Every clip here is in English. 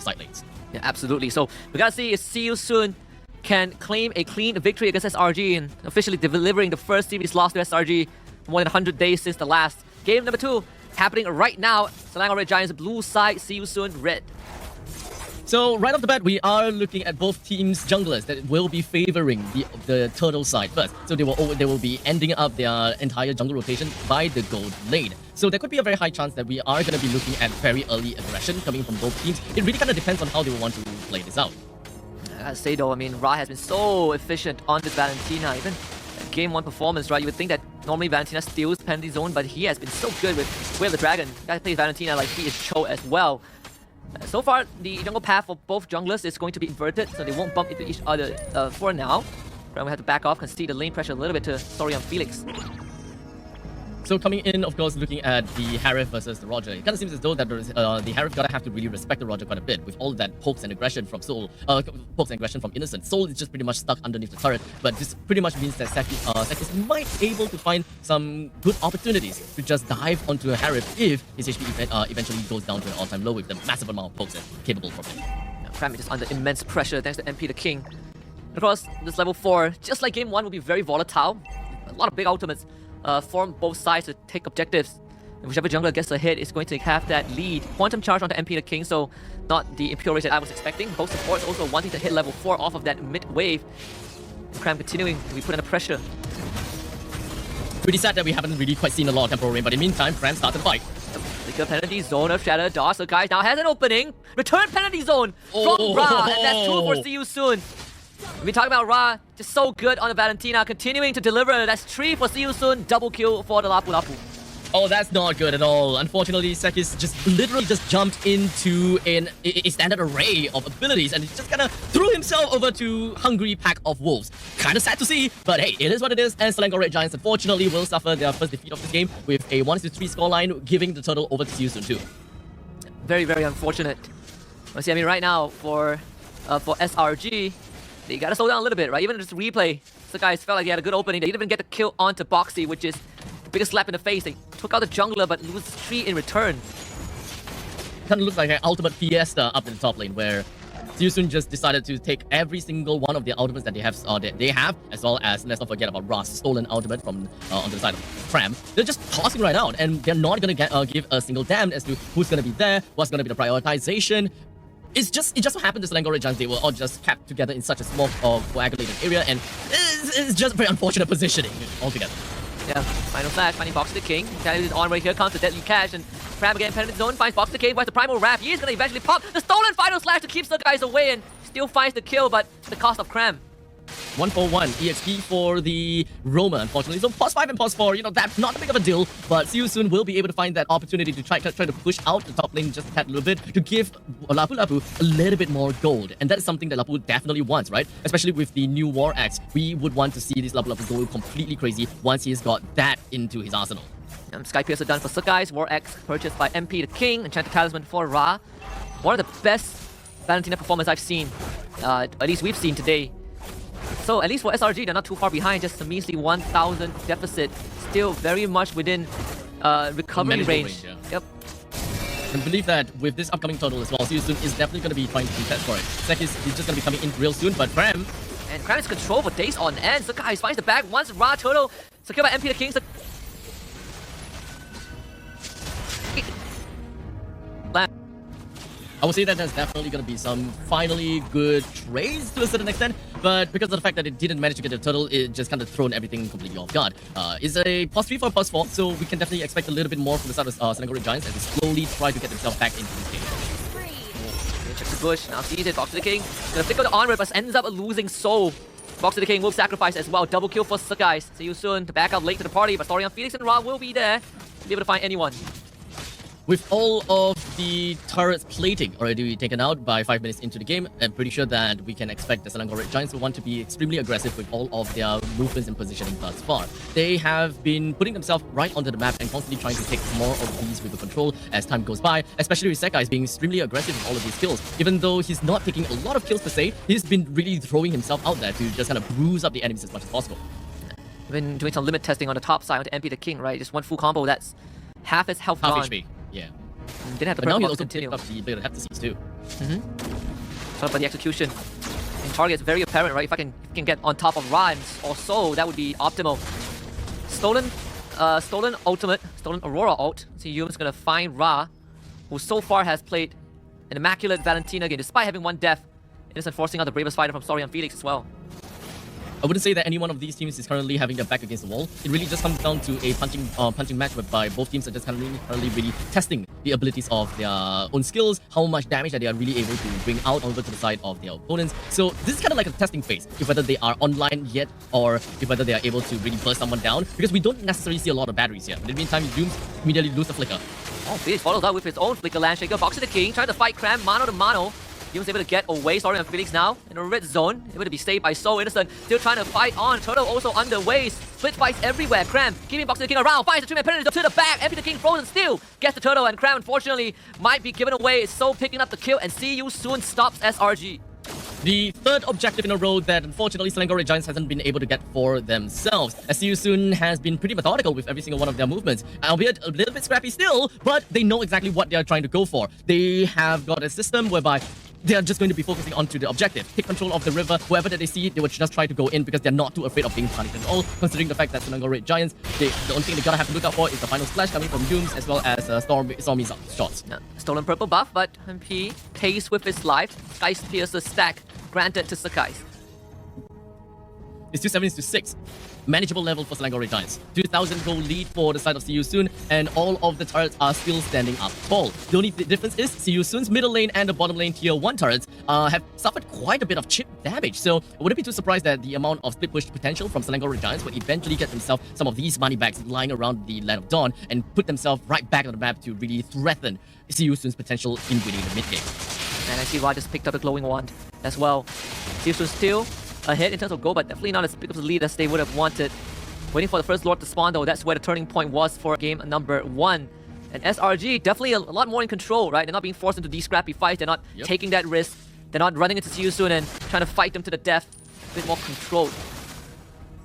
the side lanes. Yeah, absolutely. So we gotta see if See You Soon can claim a clean victory against SRG and officially delivering the first series loss to SRG more than 100 days since the last. Game number 2 happening right now. Selangor Red Giants blue side, See You Soon red. So right off the bat, we are looking at both teams' junglers that will be favoring the turtle side first. So they will be ending up their entire jungle rotation by the gold lane. So there could be a very high chance that we are going to be looking at very early aggression coming from both teams. It really kind of depends on how they want to play this out. I gotta say though, I mean, Ra has been so efficient on this Valentina. Even game 1 performance, right? You would think that normally Valentina steals penalty zone, but he has been so good with Way of the Dragon. Guy plays Valentina like he is Cho as well. So far, the jungle path for both junglers is going to be inverted, so they won't bump into each other for now. But we have to back off, concede the lane pressure a little bit to Story on Felix. So coming in, of course, looking at the Harif versus the Roger, it kind of seems as though that the Harif gotta have to really respect the Roger quite a bit with all that pokes and aggression from Soul, pokes and aggression from Innocent. Soul is just pretty much stuck underneath the turret, but this pretty much means that Sekis might be able to find some good opportunities to just dive onto a Harif if his HP eventually goes down to an all-time low with the massive amount of pokes that's capable from him. Cram is just under immense pressure thanks to MP the King. And of course, this level 4, just like game 1, will be very volatile. A lot of big ultimates form both sides to take objectives. And whichever jungler gets a hit is going to have that lead. Quantum charge onto MP the King, so not the Imperial Race that I was expecting. Both supports also wanting to hit level 4 off of that mid wave. Cram continuing to be put under pressure. Pretty sad that we haven't really quite seen a lot of temporal rain, but in the meantime, Cram started the fight. Flicker penalty zone of Shadow Dodge. So guys now has an opening. Return penalty zone from Ra, and that's 2 for See You Soon. We've been talking about Ra, just so good on the Valentina, continuing to deliver. That's 3 for See You Soon, double kill for the Lapu Lapu. Oh, that's not good at all. Unfortunately, Sekis just literally just jumped into a standard array of abilities and just kind of threw himself over to hungry pack of wolves. Kind of sad to see, but hey, it is what it is. And Selangor Red Giants unfortunately will suffer their first defeat of this game with a 1-3 scoreline, giving the turtle over to See You Soon too. Very, very unfortunate. I mean, right now for SRG, they gotta slow down a little bit, right? Even just replay, the guys felt like they had a good opening. They didn't even get the kill onto Boxy, which is the biggest slap in the face. They took out the jungler, but lose 3 in return. Kind of looks like an ultimate fiesta up in the top lane, where See You Soon just decided to take every single one of the ultimates that they have, as well as, let's not forget about Ra's stolen ultimate from on the side of Cram. They're just tossing right out, and they're not gonna give a single damn as to who's gonna be there, what's gonna be the prioritization. It just so happened the Selangor Red Giants, they were all just kept together in such a small coagulated area, and it's just very unfortunate positioning altogether. Yeah, final flash, finding Box the King. Cannon is on right here, comes the deadly cash, and Cram again, penalty zone, finds Box the King, finds the primal wrap. He is gonna eventually pop the stolen final slash to keep the guys away, and still finds the kill, but at the cost of Cram. 1 for 1 EXP for the Roma, unfortunately. So +5 and +4, you know, that's not a big of a deal, but See You Soon will be able to find that opportunity to try to push out the top lane just a little bit to give Lapu Lapu a little bit more gold. And that is something that Lapu definitely wants, right? Especially with the new War Axe, we would want to see this Lapu Lapu go completely crazy once he's got that into his arsenal. Sky Piercer done for Sakai's, War Axe purchased by MP the King, Enchanted Talisman for Ra. One of the best Valentina performance I've seen, at least we've seen today. So at least for SRG, they're not too far behind, just a measly 1,000 deficit. Still very much within recovery range. Yeah. Yep. I believe that with this upcoming total as well, See You Soon is definitely going to be trying to contest for it. Sekis is just going to be coming in real soon, but Cram... And Cram is control for days on end. So guys finds the bag once Ra Turtle secured by MP the King. I would say that there's definitely going to be some finally good trades to a certain extent, but because of the fact that it didn't manage to get the turtle, it just kind of thrown everything completely off guard. It's a +3 for a +4, so we can definitely expect a little bit more from the side of Selangor Red Giants as they slowly try to get themselves back into this game. Check the bush, now sees it, Box to the King. Gonna flicker the onward, but ends up losing soul. Box to the King will sacrifice as well. Double kill for Sakai. See You Soon to back up late to the party, but Story on Felix and Ra will be there to be able to find anyone. With all of the turrets plating already taken out by 5 minutes into the game, I'm pretty sure that we can expect the Selangor Red Giants will want to be extremely aggressive with all of their movements and positioning thus far. They have been putting themselves right onto the map and constantly trying to take more of these with the control as time goes by, especially with Sekai being extremely aggressive with all of these kills. Even though he's not taking a lot of kills per se, he's been really throwing himself out there to just kind of bruise up the enemies as much as possible. Been doing some limit testing on the top side onto MP the King, right? Just one full combo, that's half his health Half gone. HP, yeah. Didn't have to But now burn he off also continue. picked up the bit of heptacies too. But the execution in target is very apparent, right? If I can get on top of Rhymes or so, that would be optimal. Stolen ultimate, stolen Aurora ult. So Yum's gonna find Ra, who so far has played an immaculate Valentina game, despite having one death. Innocent forcing out the bravest fighter from Sorian Felix as well. I wouldn't say that any one of these teams is currently having their back against the wall. It really just comes down to a punching match whereby both teams are just currently really testing the abilities of their own skills, how much damage that they are really able to bring out over to the side of their opponents. So this is kind of like a testing phase, if whether they are online yet or if whether they are able to really burst someone down, because we don't necessarily see a lot of batteries here. But in the meantime, Dooms immediately lose the flicker. Oh, Felix follows up with his own flicker Landshaker, boxing the king, trying to fight Cram, mano to mano. Yum's able to get away, sorry, on Felix now in a red zone, able to be saved by So Innocent, still trying to fight on. Turtle also underway, split fights everywhere. Cram keeping boxing the king around, finds the 2-man penalty to the back, empty the king frozen still, gets the turtle, and Cram unfortunately might be given away. So picking up the kill, and See You Soon stops SRG. The third objective in a row that unfortunately Selangor Giants hasn't been able to get for themselves, as See You Soon has been pretty methodical with every single one of their movements, albeit a little bit scrappy still, but they know exactly what they are trying to go for. They have got a system whereby they are just going to be focusing onto the objective. Take control of the river. Wherever that they see, they would just try to go in because they're not too afraid of being punished at all, considering the fact that Selangor Giants, the only thing they gotta have to look out for is the final splash coming from Dooms as well as Stormy's shots. Stolen purple buff, but MP pays with his life. Sky's Piercer stack granted to Sakai. It's 2-7-6. Manageable level for Selangor Giants. 2,000 gold lead for the side of See You Soon, and all of the turrets are still standing up tall. The only difference is See You Soon's middle lane and the bottom lane tier 1 turrets have suffered quite a bit of chip damage. So I wouldn't be too surprised that the amount of split push potential from Selangor Giants would eventually get themselves some of these money bags lying around the Land of Dawn and put themselves right back on the map to really threaten See You Soon's potential in winning the mid game. And I see Ra just picked up a glowing wand as well. See You Soon still ahead in terms of goal, but definitely not as big of a lead as they would have wanted. Waiting for the first Lord to spawn though, that's where the turning point was for game number 1. And SRG definitely a lot more in control, right? They're not being forced into these scrappy fights, they're not taking that risk, they're not running into See You Soon and trying to fight them to the death. A bit more controlled.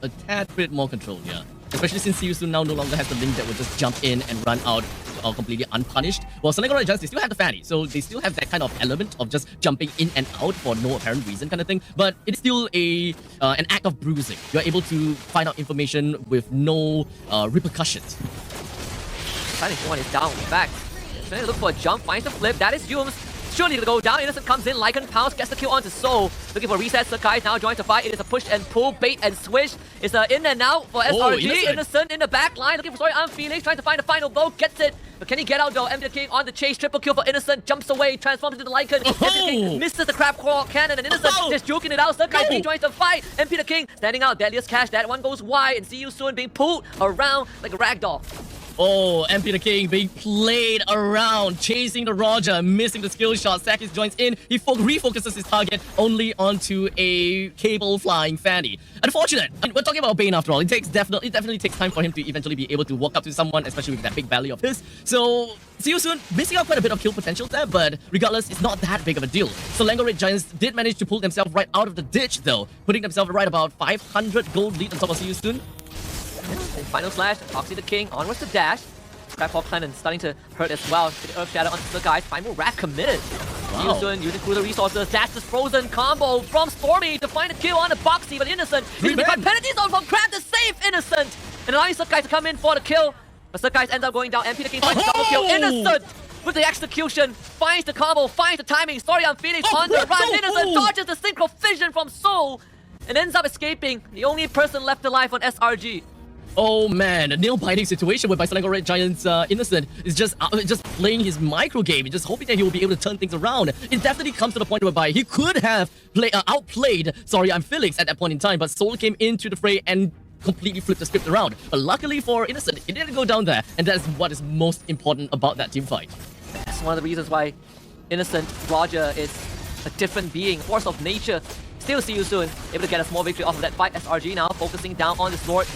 A tad bit more control, yeah. Especially since See You Soon now no longer has the link that will just jump in and run out completely unpunished. Well, Selangor Giants, they still have the Fanny, so they still have that kind of element of just jumping in and out for no apparent reason kind of thing. But it's still an act of bruising. You're able to find out information with no repercussions. Fighting one is down, back. Trying to look for a jump, finds the flip. That is Yum's. Surely to go down. Innocent comes in, Lycan pounce, gets the kill onto Soul. Looking for reset. Sakai now joins the fight. It is a push and pull, bait and swish. It's in and out for SRG. Innocent in the back line, looking for Sorry, Felix, trying to find the final blow, gets it. But can he get out though? MD King on the chase, triple kill for Innocent, jumps away, transforms into the Lycan. MD King misses the crab claw cannon, and Innocent just joking it out. Sakai joins the fight. MP the King standing out, deadliest cash. That one goes wide, and See You Soon being pulled around like a ragdoll. Oh, MP the King being played around, chasing the Roger, missing the skill shot. Sakis joins in, he refocuses his target only onto a cable flying Fanny. Unfortunate. I mean, we're talking about Bane after all. It definitely takes time for him to eventually be able to walk up to someone, especially with that big belly of his. So, See You Soon, missing out quite a bit of kill potential there, but regardless, it's not that big of a deal. So Selangor Giants did manage to pull themselves right out of the ditch though, putting themselves right about 500 gold lead on top of See You Soon. And final slash, Foxy the King, onwards to dash. Scrapball Clennon starting to hurt as well. The Earth Shadow onto the guys. Final Rat committed. See You Soon using cruiser resources. Dash this frozen combo from Stormy to find a kill on the Boxy, but Innocent using the penalty zone from Crab to save Innocent. And allowing Sakai to come in for the kill. But Sakai ends up going down. MP the King finds the double kill. Innocent with the execution. Finds the combo, finds the timing. Story on Felix on the run. Innocent dodges the synchro fission from Soul. And ends up escaping. The only person left alive on SRG. Oh man, a nail-biting situation whereby Selangor Giants Innocent is just playing his micro game, just hoping that he will be able to turn things around. It definitely comes to the point whereby he could have outplayed Felix at that point in time, but Soul came into the fray and completely flipped the script around. But luckily for Innocent, it didn't go down there, and that's what is most important about that team fight. That's one of the reasons why Innocent Roger is a different being, force of nature. Still See You Soon, able to get a small victory off of that fight. SRG now focusing down on this Lord.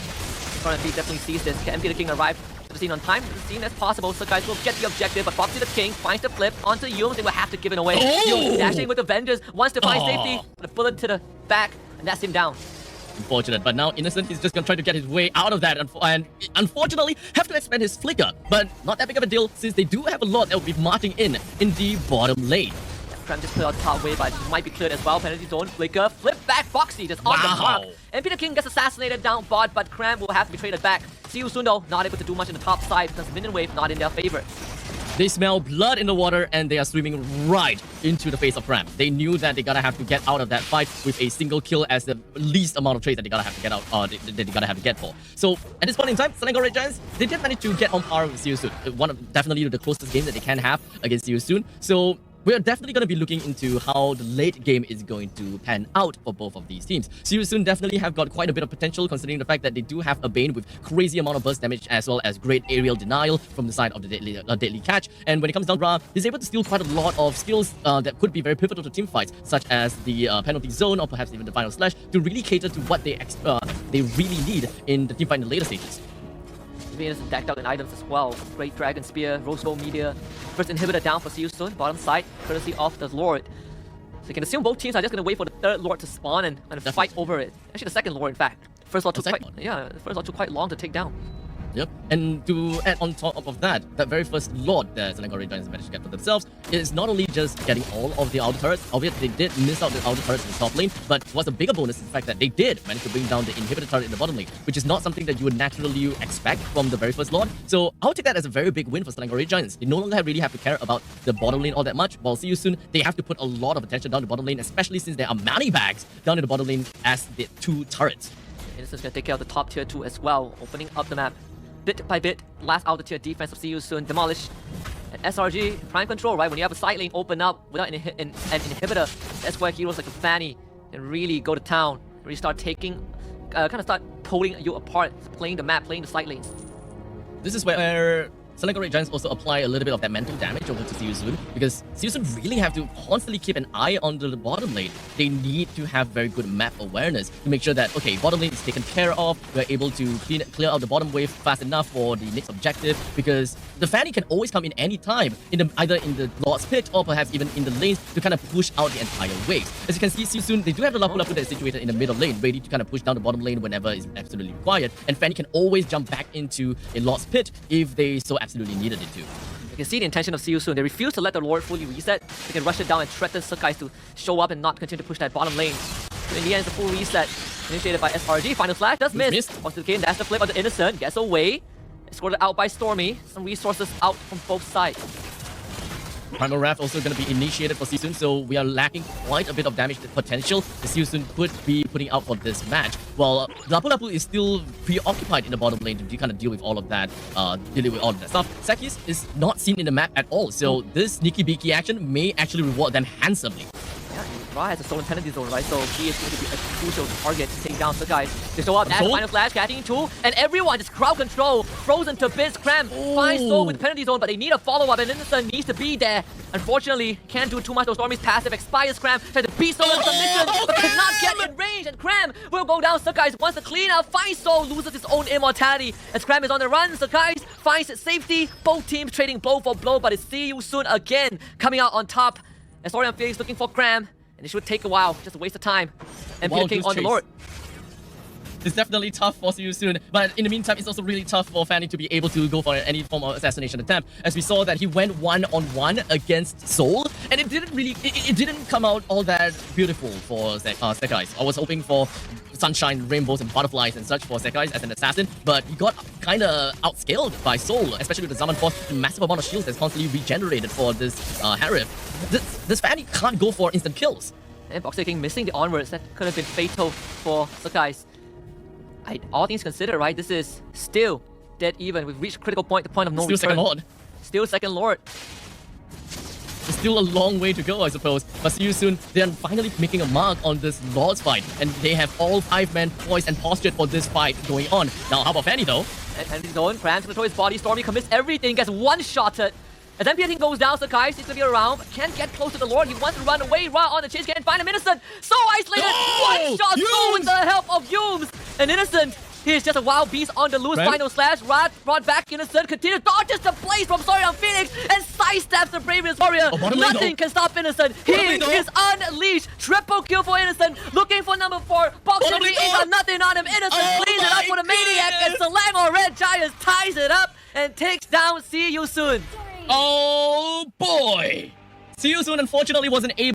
Currently definitely sees this. Can MP the King arrive to the scene on time? As soon as possible, so guys will get the objective, but Foxy the King finds the flip onto Yum. They will have to give it away. Yum dashing with the Vengeance, wants to find safety, but a bullet to the back, and that's him down. unfortunate. But now Innocent is just gonna try to get his way out of that, and unfortunately have to expend his flicker. But not that big of a deal, since they do have a lot that will be marching in the bottom lane. Cram just put out top way, but it might be cleared as well. Penalty zone, flicker, flip back, Foxy just on the mark. And Peter King gets assassinated down bot, but Cram will have to be traded back. See you soon though, not able to do much in the top side because minion wave not in their favor. They smell blood in the water and they are swimming right into the face of Cram. They knew that they gotta have to get out of that fight with a single kill as the least amount of trades that they gotta have to get out, that they gotta have to get for. So at this point in time, Selangor Red Giants, they did manage to get on par with See You Soon. One of definitely the closest game that they can have against See You Soon. So we are definitely going to be looking into how the late game is going to pan out for both of these teams. See You Soon definitely have got quite a bit of potential considering the fact that they do have a Bane with crazy amount of burst damage as well as great aerial denial from the side of the deadly catch. And when it comes down to Ra, he's able to steal quite a lot of skills that could be very pivotal to team fights, such as the penalty zone or perhaps even the final slash to really cater to what they really need in the team fight in the later stages. Venus decked out in items as well. Great Dragon Spear, Rose Gold Meteor. First inhibitor down for See You Soon, bottom side, courtesy of the Lord. So you can assume both teams are just going to wait for the third Lord to spawn and kind of fight over it. Actually, the second Lord, in fact. First Lord took quite long to take down. Yep, and to add on top of that, that very first Lord that Selangor Red Giants managed to get for themselves is not only just getting all of the outer turrets, albeit they did miss out the outer turrets in the top lane, but what's a bigger bonus is the fact that they did manage to bring down the inhibitor turret in the bottom lane, which is not something that you would naturally expect from the very first Lord. So I would take that as a very big win for Selangor Red Giants. They no longer really have to care about the bottom lane all that much, while See You Soon, they have to put a lot of attention down the bottom lane, especially since there are money bags down in the bottom lane as the two turrets. Innocent's going to take care of the top tier 2 as well, opening up the map. Bit by bit, last outer tier defense of See You Soon demolished. And SRG, prime control, right? When you have a side lane open up without an inhibitor, that's where heroes like a Fanny can really go to town. Really start taking, start pulling you apart, playing the map, playing the side lanes. This is where Selangor Red Giants also apply a little bit of that mental damage over to See You Soon, because See You Soon really have to constantly keep an eye on the bottom lane. They need to have very good map awareness to make sure that, okay, bottom lane is taken care of, we're able to clear out the bottom wave fast enough for the next objective, because the Fanny can always come in any time, either in the Lord's Pit or perhaps even in the lanes to kind of push out the entire wave. As you can see, See You Soon, they do have the Lapu Lapu that is situated in the middle lane, ready to kind of push down the bottom lane whenever is absolutely required, and Fanny can always jump back into a Lord's Pit if they so absolutely needed it to. You can see the intention of See You Soon. They refuse to let the Lord fully reset. They can rush it down and threaten Sakai's to show up and not continue to push that bottom lane. So in the end, it's a full reset initiated by SRG. Final slash does miss. Onto the Kane, that's the flip of the Innocent. Gets away. Escorted out by Stormy. Some resources out from both sides. Primal Wrath also going to be initiated for See You Soon, so we are lacking quite a bit of damage potential that See You Soon could be putting out for this match. While Lapu Lapu is still preoccupied in the bottom lane to kind of deal with all of that, stuff. Sekis is not seen in the map at all, so this sneaky beaky action may actually reward them handsomely. Yeah, Ra has a stolen penalty zone, right? So he is going to be a crucial target to take down the guys. They show up as final flash, catching 2, and everyone just crowd control, frozen to bits. Cram finds Soul with penalty zone, but they need a follow-up, and Innocent needs to be there. Unfortunately, can't do too much. Stormy's passive expires. Cram tries to beat Soul in submission, but cannot get in range, and Cram will go down. Sakai wants to clean up, finds Soul, loses his own immortality. As Cram is on the run, Sakai finds its safety. Both teams trading blow for blow, but it's See You Soon again coming out on top. And Sorian Felix looking for Cram, and it should take a while, just a waste of time. And Peter King on the Lord. It's definitely tough for See You Soon, but in the meantime, it's also really tough for Fanny to be able to go for any form of assassination attempt, as we saw that he went one-on-one against Soul, and it didn't come out all that beautiful for Sekais. I was hoping for sunshine, rainbows, and butterflies and such for Sekais as an assassin, but he got kind of outscaled by Soul, especially with the Zaman Force, the massive amount of shields that's constantly regenerated for this Harif. This Fanny can't go for instant kills. And Boxer King missing the onwards, that could have been fatal for Sakai's. All things considered, right, this is still dead even. We've reached critical point, the point of no return. Second Lord. Still second Lord. There's still a long way to go, I suppose. But See You Soon, they're finally making a mark on this Lord's fight. And they have all 5 men poised and postured for this fight going on. Now, how about Fanny, though? And Fanny's going, Cram's control his body. Stormy commits everything, gets one-shotted. And then Peter King goes down, Sakai seems to be around, but can't get close to the Lord. He wants to run away. Ra on the chase, can't find him. Innocent, so isolated. One shot, so with the help of Humes. And Innocent, he is just a wild beast on the loose. Final slash, Ra brought back Innocent, continues, dodges the blaze from Sorian Phoenix, and sidesteps the Bravest Warrior. Nothing can stop Innocent. He is unleashed. Triple kill for Innocent, looking for number 4. Box He's got nothing on him. Innocent cleans it up with a maniac, and Selangor Red Giants ties it up and takes down See You Soon. Oh boy! See You Soon unfortunately wasn't able